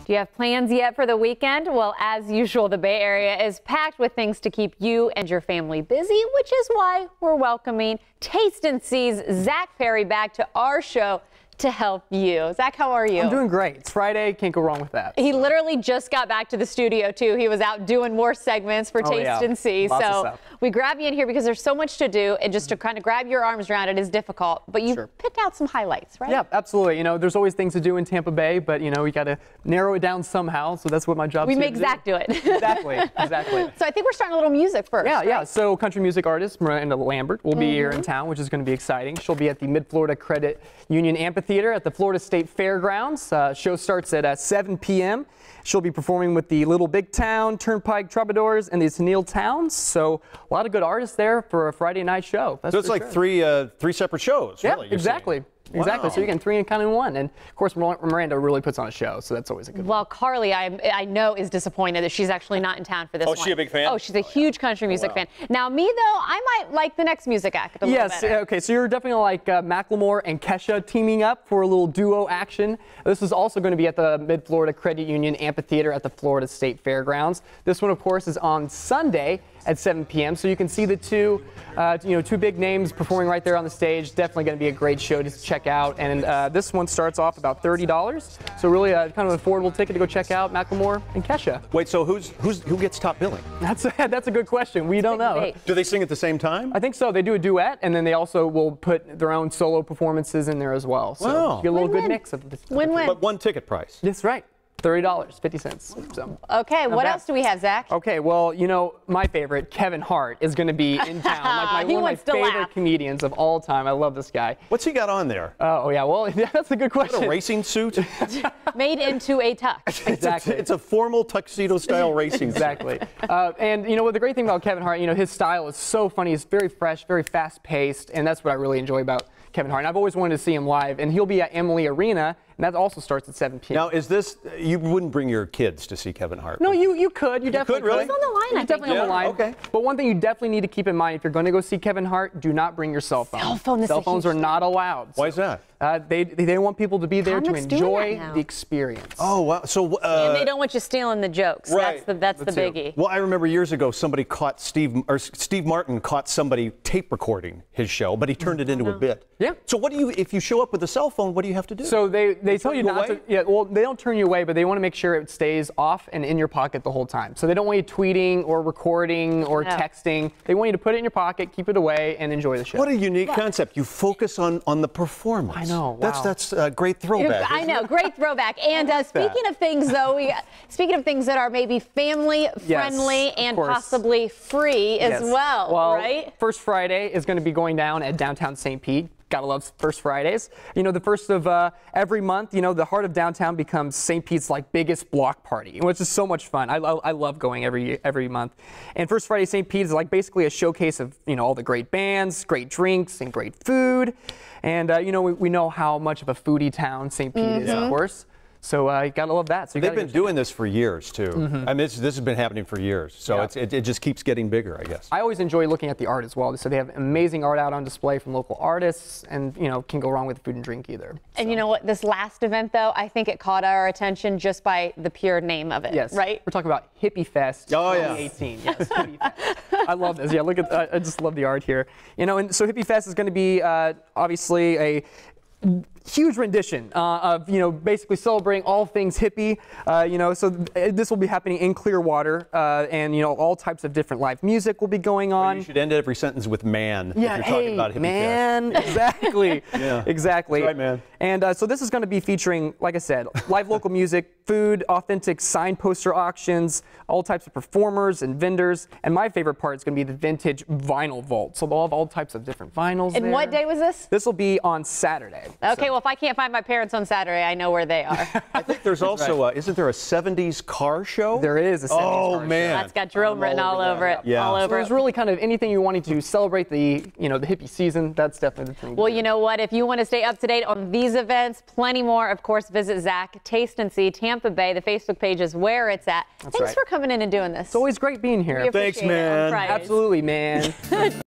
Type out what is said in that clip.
Do you have plans yet for the weekend? Well, as usual, the Bay Area is packed with things to keep you and your family busy, which is why we're welcoming Taste and See's Zack Perry back to our show to help you. Zack, how are you? I'm doing great. It's Friday. Can't go wrong with that. He literally just got back to the studio, too. He was out doing more segments for Taste and See. So we grab you in here because there's so much to do, and just to kind of grab your arms around it is difficult. But you pick out some highlights, right? Yeah, absolutely. You know, there's always things to do in Tampa Bay, but, you know, we got to narrow it down somehow. So that's what my job is. We make Zack do it. Exactly. Exactly. So I think we're starting a little music first. Yeah, right? yeah. So country music artist Miranda Lambert will be here in town, which is going to be exciting. She'll be at the Mid-Florida Credit Union Amphitheater at the Florida State Fairgrounds. Show starts at 7 p.m. She'll be performing with the Little Big Town, Turnpike Troubadours, and the Tenille Towns. So a lot of good artists there for a Friday night show. So it's like three separate shows, yeah, really? Exactly. Exactly. Wow. So you get three and kind of one. And of course, Miranda really puts on a show, so that's always a good one. Well, Carly, I know, is disappointed that she's actually not in town for this one. Oh, is she a big fan? Oh, she's a huge country music fan. Now, me, though, I might like the next music act a little better. Okay, so you're definitely like Macklemore and Kesha teaming up for a little duo action. This is also going to be at the Mid-Florida Credit Union Amphitheater at the Florida State Fairgrounds. This one, of course, is on Sunday at 7 p.m. So you can see the two big names performing right there on the stage. Definitely going to be a great show to check out. And this one starts off about $30. So really kind of an affordable ticket to go check out Macklemore and Kesha. Wait, so who gets top billing? That's a good question. We don't know. Do they sing at the same time? I think so. They do a duet, and then they also will put their own solo performances in there as well. So you get a little good mix of the Win-win. But one ticket price. That's right. $30.50. So. Okay, what else do we have, Zack? Okay, well, you know, my favorite, Kevin Hart, is going to be in town. Like one of my favorite comedians of all time. I love this guy. What's he got on there? Oh, yeah, well, that's a good question. What, a racing suit? Made into a tux. Exactly. It's a formal tuxedo-style racing suit. Exactly. And, you know, the great thing about Kevin Hart, you know, his style is so funny. He's very fresh, very fast-paced, and that's what I really enjoy about Kevin Hart. And I've always wanted to see him live, and he'll be at Emily Arena, and that also starts at 7 p.m. Now, is this, you wouldn't bring your kids to see Kevin Hart? No, you could. You definitely could. Really? He's on the line, I think. Definitely on the line. Okay. But one thing you definitely need to keep in mind, if you're going to go see Kevin Hart, do not bring your cell phone. Cell phones are not allowed. Why is that? They want people to be there to enjoy the experience. Oh, wow. So, and they don't want you stealing the jokes. Right. That's the biggie. Well, I remember years ago somebody caught Steve Martin caught somebody tape recording his show, but he turned it into a bit. Yeah. So what do you, if you show up with a cell phone, what do you have to do? So they tell you not to. Yeah. Well, they don't turn you away, but they want to make sure it stays off and in your pocket the whole time. So they don't want you tweeting or recording or texting. They want you to put it in your pocket, keep it away, and enjoy the show. What a unique concept. You focus on the performance. I know. Wow. That's a great throwback. I know, great throwback. And speaking of things, though, speaking of things that are maybe family friendly and possibly free as well, right? First Friday is going to be going down at downtown St. Pete. Gotta love First Fridays. You know, the first of every month, you know, the heart of downtown becomes St. Pete's like biggest block party, which is so much fun. I love going every month. And First Friday St. Pete is like basically a showcase of, you know, all the great bands, great drinks, and great food. And, you know, we know how much of a foodie town St. Pete is, of course. So you gotta love that. So they've been doing this for years too. I mean, this has been happening for years. So it just keeps getting bigger, I guess. I always enjoy looking at the art as well. So they have amazing art out on display from local artists, and you know, can't go wrong with food and drink either. And you know what? This last event, though, I think it caught our attention just by the pure name of it. Yes. Right. We're talking about Hippie Fest 2018. Yes. Hippie Fest. I love this. Yeah. Look at. I just love the art here. You know, and so Hippie Fest is going to be obviously a huge rendition of, you know, basically celebrating all things hippie. You know, so this will be happening in Clearwater, and you know, all types of different live music will be going on. Well, you should end every sentence with "man." Yeah, if you're talking about Hippie man, Fest. exactly. Exactly. That's right, man. And so this is going to be featuring, like I said, live local music, food, authentic sign poster auctions, all types of performers and vendors. And my favorite part is going to be the vintage vinyl vault. So they'll have all types of different vinyls. And what day was this? This will be on Saturday. Okay, well, if I can't find my parents on Saturday, I know where they are. I think there's also, isn't there a 70s car show? There is a 70s car show. Man. That's got Jerome written all over it. Yeah. All over so there's really kind of anything you wanted to celebrate the, you know, the hippie season. That's definitely the thing. Well, you know what? If you want to stay up to date on these events, plenty more, of course, visit Zack Taste and See Tampa Bay. The Facebook page is where it's at. Thanks for coming in and doing this. It's always great being here. Thanks, man. Absolutely, man.